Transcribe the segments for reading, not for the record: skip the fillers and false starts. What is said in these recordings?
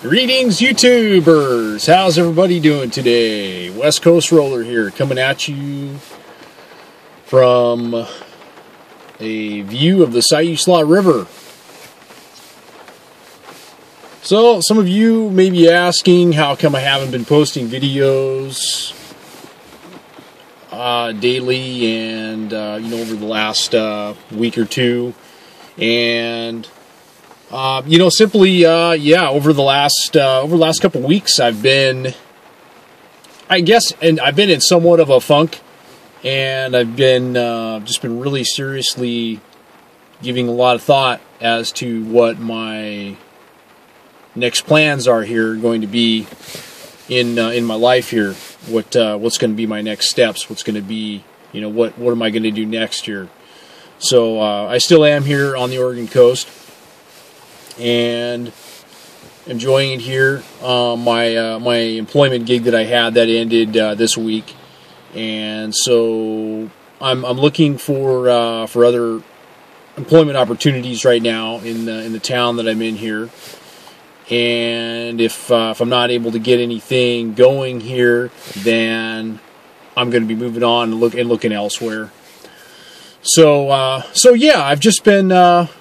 Greetings, YouTubers! How's everybody doing today? West Coast Roller here, coming at you from a view of the Siuslaw River. So, some of you may be asking how come I haven't been posting videos daily and over the last week or two, and simply, over the last couple weeks, I've been in somewhat of a funk, and I've been just been really seriously giving a lot of thought as to what my next plans are here going to be in my life here. What's going to be my next steps? What's going to be, what am I going to do next year? So I still am here on the Oregon coast and enjoying it here. My employment gig that I had that ended this week, and so I'm looking for other employment opportunities right now in the town that I'm in here. And if I'm not able to get anything going here, then I'm going to be moving on and looking elsewhere. So yeah, I've just been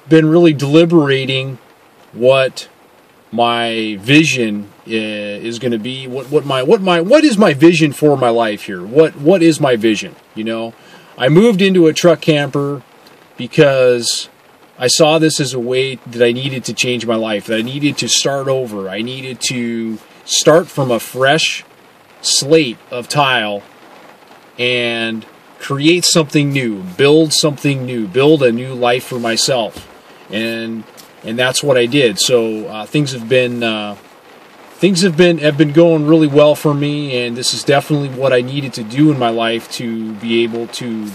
really deliberating what my vision is going to be. What is my vision for my life here? What is my vision? I moved into a truck camper because I saw this as a way that I needed to change my life, that I needed to start over. I needed to start from a fresh slate of tile and create something new, build something new, build a new life for myself. And that's what I did. So things have been going really well for me, and this is definitely what I needed to do in my life to be able to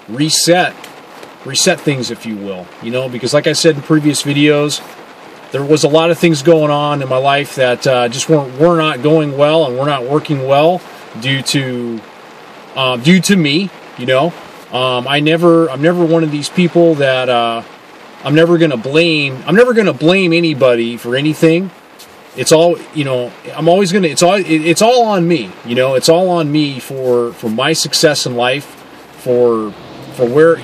reset things, if you will. Because like I said in previous videos, there was a lot of things going on in my life that just were not going well and were not working well due to me. I'm never one of these people that I'm never going to blame anybody for anything. It's all, I'm always going to, it's all on me, it's all on me for my success in life, for where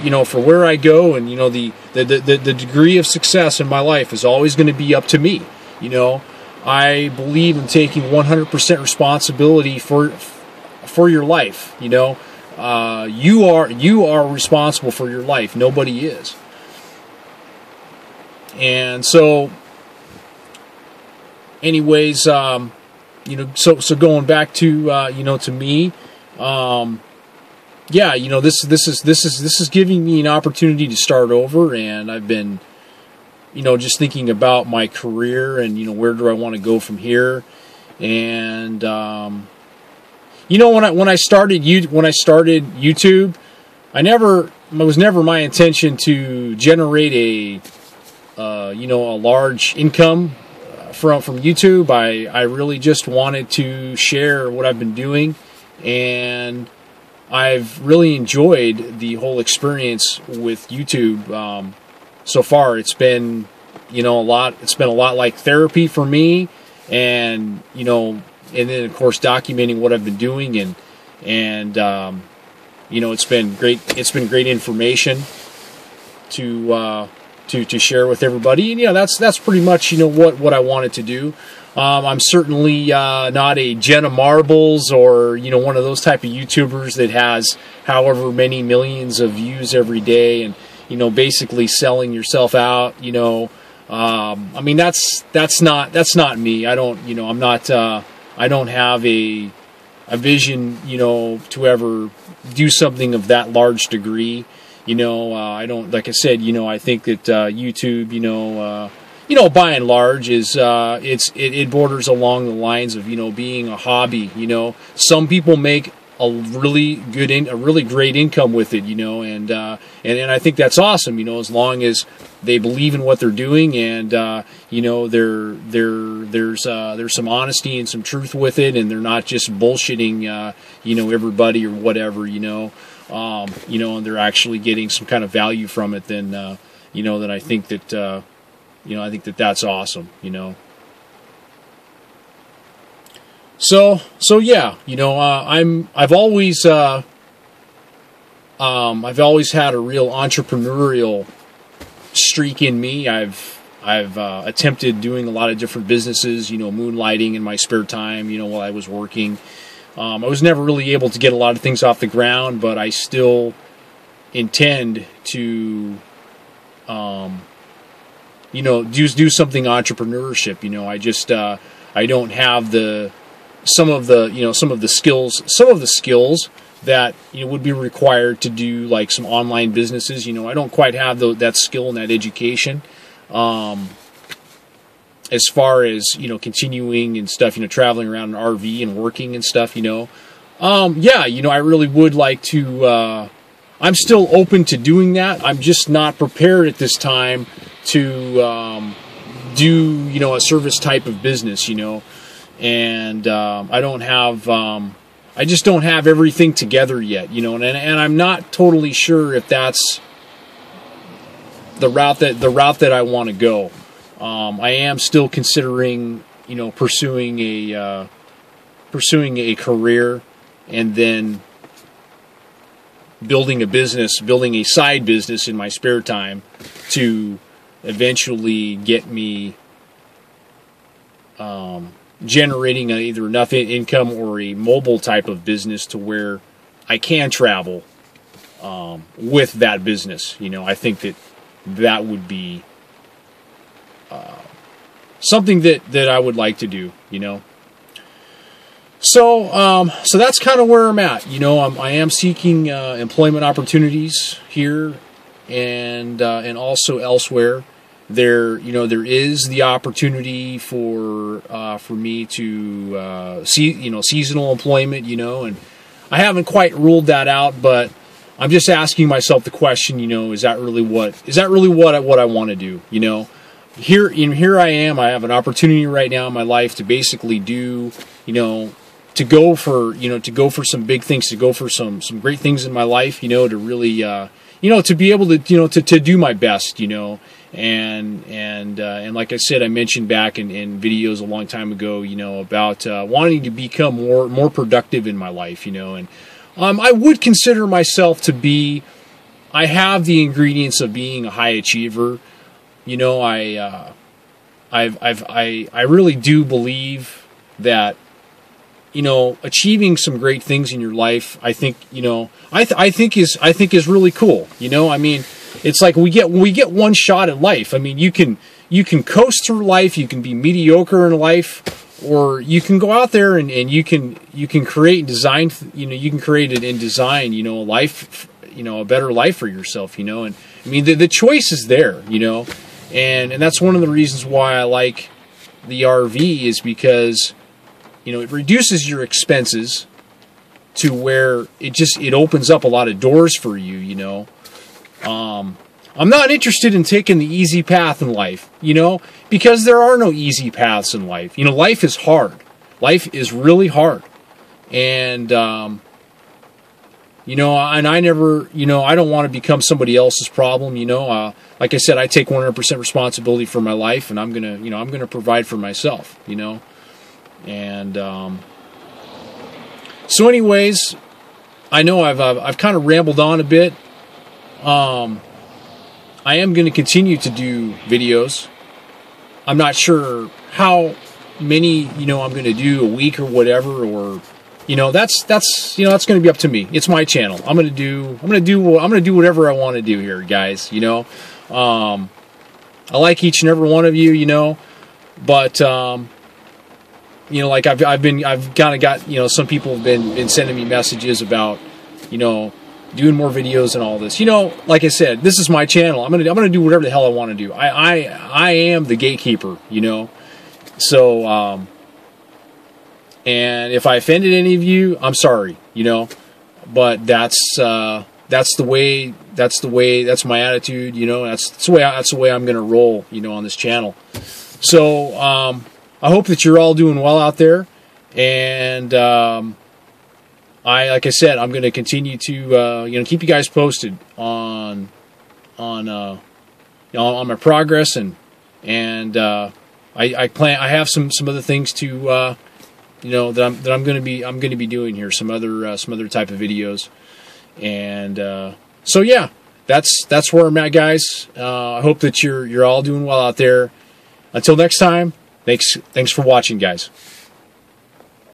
I go, and, the degree of success in my life is always going to be up to me. I believe in taking 100% responsibility for your life. You are responsible for your life. Nobody is. And so, anyways, so going back to to me, this is giving me an opportunity to start over, and I've been, just thinking about my career and where do I want to go from here, and when I started YouTube, it was never my intention to generate a large income from YouTube. I really just wanted to share what I've been doing, and I've really enjoyed the whole experience with YouTube so far. It's been a lot. It's been a lot like therapy for me, and and then of course documenting what I've been doing, and it's been great. It's been great information to share with everybody, and that's pretty much what I wanted to do. I'm certainly not a Jenna Marbles or one of those type of YouTubers that has however many millions of views every day and basically selling yourself out. I mean that's not me. I don't I'm not I don't have a vision to ever do something of that large degree. I don't, like I said, I think that YouTube, by and large is it borders along the lines of being a hobby. Some people make a really great income with it, and I think that's awesome. As long as they believe in what they're doing, and there's some honesty and some truth with it, and they're not just bullshitting everybody or whatever, and they're actually getting some kind of value from it, then then I think that I think that that's awesome. So yeah, I've always had a real entrepreneurial streak in me. I've attempted doing a lot of different businesses, moonlighting in my spare time, while I was working. I was never really able to get a lot of things off the ground, but I still intend to, do something entrepreneurship. I don't have some of the skills that would be required to do like some online businesses. I don't quite have that skill and that education. As far as continuing and stuff, traveling around an RV and working and stuff, I really would like to. I'm still open to doing that. I'm just not prepared at this time to do a service type of business, and I don't have. I just don't have everything together yet, and I'm not totally sure if that's the route that I want to go. I am still considering, pursuing a career, and then building a side business in my spare time to eventually get me generating either enough income or a mobile type of business to where I can travel with that business. I think that would be something that I would like to do, So that's kind of where I'm at. I am seeking employment opportunities here and also elsewhere. There is the opportunity for me to seasonal employment, and I haven't quite ruled that out, but I'm just asking myself the question, is that really what I want to do? Here I am. I have an opportunity right now in my life to basically do, to go for some big things, to go for some great things in my life, to really, to be able to do my best, and like I said, I mentioned back in videos a long time ago, about wanting to become more productive in my life, and I would consider myself to be. I have the ingredients of being a high achiever. I really do believe that, achieving some great things in your life, I think, I think is really cool. It's like we get one shot at life. You can coast through life, you can be mediocre in life, or you can go out there and you can create and design, you can create it and design, a life, a better life for yourself, and the choice is there, and that's one of the reasons why I like the RV, is because, it reduces your expenses to where it opens up a lot of doors for you, I'm not interested in taking the easy path in life, because there are no easy paths in life. Life is hard. Life is really hard. And, and I never, I don't want to become somebody else's problem, like I said, I take 100% responsibility for my life, and I'm going to provide for myself, and, so anyways, I know I've kind of rambled on a bit. I am going to continue to do videos. I'm not sure how many, I'm going to do a week or whatever, or, that's going to be up to me. It's my channel. I'm going to do whatever I want to do here, guys, I like each and every one of you, but, like I've kind of got, some people have been sending me messages about, doing more videos and all this. Like I said, this is my channel. I'm gonna do whatever the hell I want to do. I am the gatekeeper, So, and if I offended any of you, I'm sorry, But that's the way. That's my attitude, That's the way I'm gonna roll, on this channel. So, I hope that you're all doing well out there, and like I said, I'm going to continue to keep you guys posted on my progress, and I have some other things to that I'm going to be doing here, some other type of videos. And so yeah, that's where I'm at, guys. I hope that you're all doing well out there. Until next time, thanks for watching, guys.